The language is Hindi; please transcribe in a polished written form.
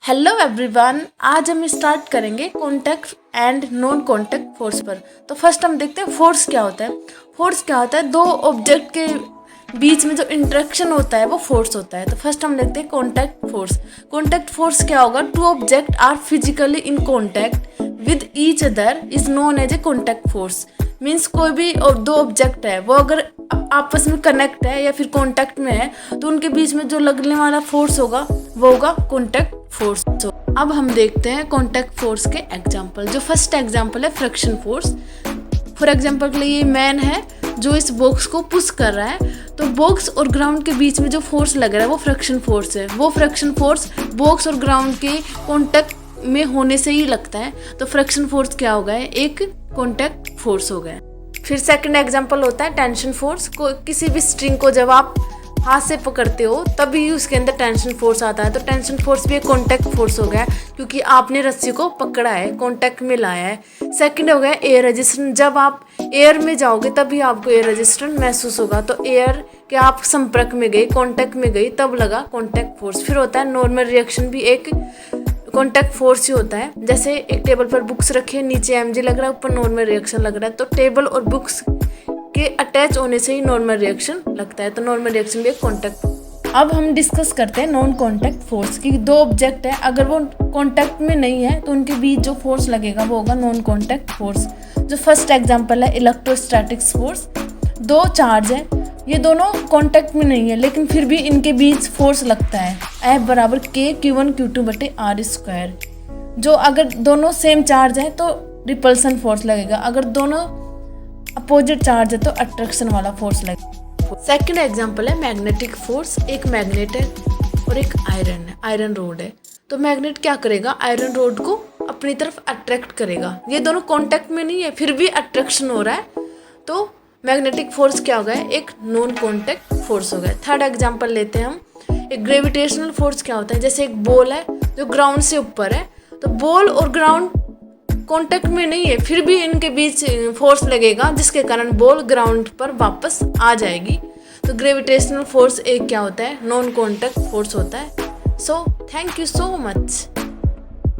हेलो एवरीवन, आज हम स्टार्ट करेंगे contact and non contact force पर। तो फर्स्ट हम देखते हैं फोर्स क्या होता है। फोर्स क्या होता है, दो ऑब्जेक्ट के बीच में जो इंटरेक्शन होता है वो फोर्स होता है। तो फर्स्ट हम देखते हैं कॉन्टैक्ट फोर्स। कॉन्टैक्ट फोर्स क्या होगा, two object are physically in contact with each other is known as a contact force. Means कोई भी दो ऑब्जेक्ट है वो अगर आपस में कनेक्ट है या फिर कॉन्टैक्ट में है तो उनके बीच में जो लगने वाला फोर्स होगा वो होगा कॉन्टैक्ट फोर्स। अब हम देखते हैं कॉन्टैक्ट फोर्स के एग्जांपल। जो फर्स्ट एग्जांपल है फ्रिक्शन फोर्स। फॉर एग्जांपल के लिए ये मैन है जो इस बॉक्स को पुश कर रहा है, तो बॉक्स और ग्राउंड के बीच में जो फोर्स लग रहा है वो फ्रिक्शन फोर्स है। वो फ्रिक्शन फोर्स बॉक्स और ग्राउंड के कॉन्टैक्ट में होने से ही लगता है, तो फ्रिक्शन फोर्स क्या हो गया, एक कॉन्टैक्ट फोर्स हो गया। फिर सेकंड एग्जांपल होता है टेंशन फोर्स। को किसी भी स्ट्रिंग को जब आप हाथ से पकड़ते हो तभी उसके अंदर टेंशन फोर्स आता है, तो टेंशन फोर्स भी एक कॉन्टैक्ट फोर्स हो गया क्योंकि आपने रस्सी को पकड़ा है, कॉन्टैक्ट में लाया है। सेकंड हो गया एयर रेजिस्टेंस। जब आप एयर में जाओगे तभी आपको एयर रेजिस्टेंस महसूस होगा, तो एयर के आप संपर्क में गई, कॉन्टैक्ट में गई, तब लगा कॉन्टैक्ट फोर्स। फिर होता है नॉर्मल रिएक्शन, भी एक कॉन्टैक्ट फोर्स ही होता है। जैसे एक टेबल पर बुक्स रखी है, नीचे एमजी लग रहा है, ऊपर नॉर्मल रिएक्शन लग रहा है, तो टेबल और बुक्स के अटैच होने से ही नॉर्मल रिएक्शन लगता है, तो नॉर्मल रिएक्शन भी एक कॉन्टैक्ट। अब हम डिस्कस करते हैं नॉन कॉन्टैक्ट फोर्स की। दो ऑब्जेक्ट है, अगर वो कॉन्टैक्ट में नहीं है तो उनके बीच जो फोर्स लगेगा वो होगा नॉन कॉन्टैक्ट फोर्स। जो फर्स्ट एग्जांपल है इलेक्ट्रोस्टैटिक्स फोर्स। दो चार्ज है, ये दोनों कॉन्टैक्ट में नहीं है लेकिन फिर भी इनके बीच फोर्स लगता है, F बराबर K Q1 Q2 बटे R स्क्वायर। जो अगर दोनों सेम चार्ज है तो रिपल्सन फोर्स लगेगा, अगर दोनों अपोजिट चार्ज है तो अट्रैक्शन वाला फोर्स लगेगा। सेकंड एग्जांपल है मैग्नेटिक फोर्स। एक मैग्नेट है और एक आयरन है, आयरन रोड है। तो मैग्नेट क्या करेगा, आयरन रोड को अपनी तरफ अट्रैक्ट करेगा। ये दोनों कॉन्टैक्ट में नहीं है फिर भी अट्रैक्शन हो रहा है, तो मैग्नेटिक फोर्स क्या हो गया, एक नॉन कॉन्टैक्ट फोर्स हो गया। थर्ड एग्जांपल लेते हैं हम। एक ग्रेविटेशनल फोर्स क्या होता है, जैसे एक बॉल है जो ग्राउंड से ऊपर है, तो बॉल और ग्राउंड कॉन्टैक्ट में नहीं है फिर भी इनके बीच फोर्स लगेगा जिसके कारण बॉल ग्राउंड पर वापस आ जाएगी। तो ग्रेविटेशनल फोर्स एक क्या होता है, नॉन कॉन्टैक्ट फोर्स होता है। So thank you so much.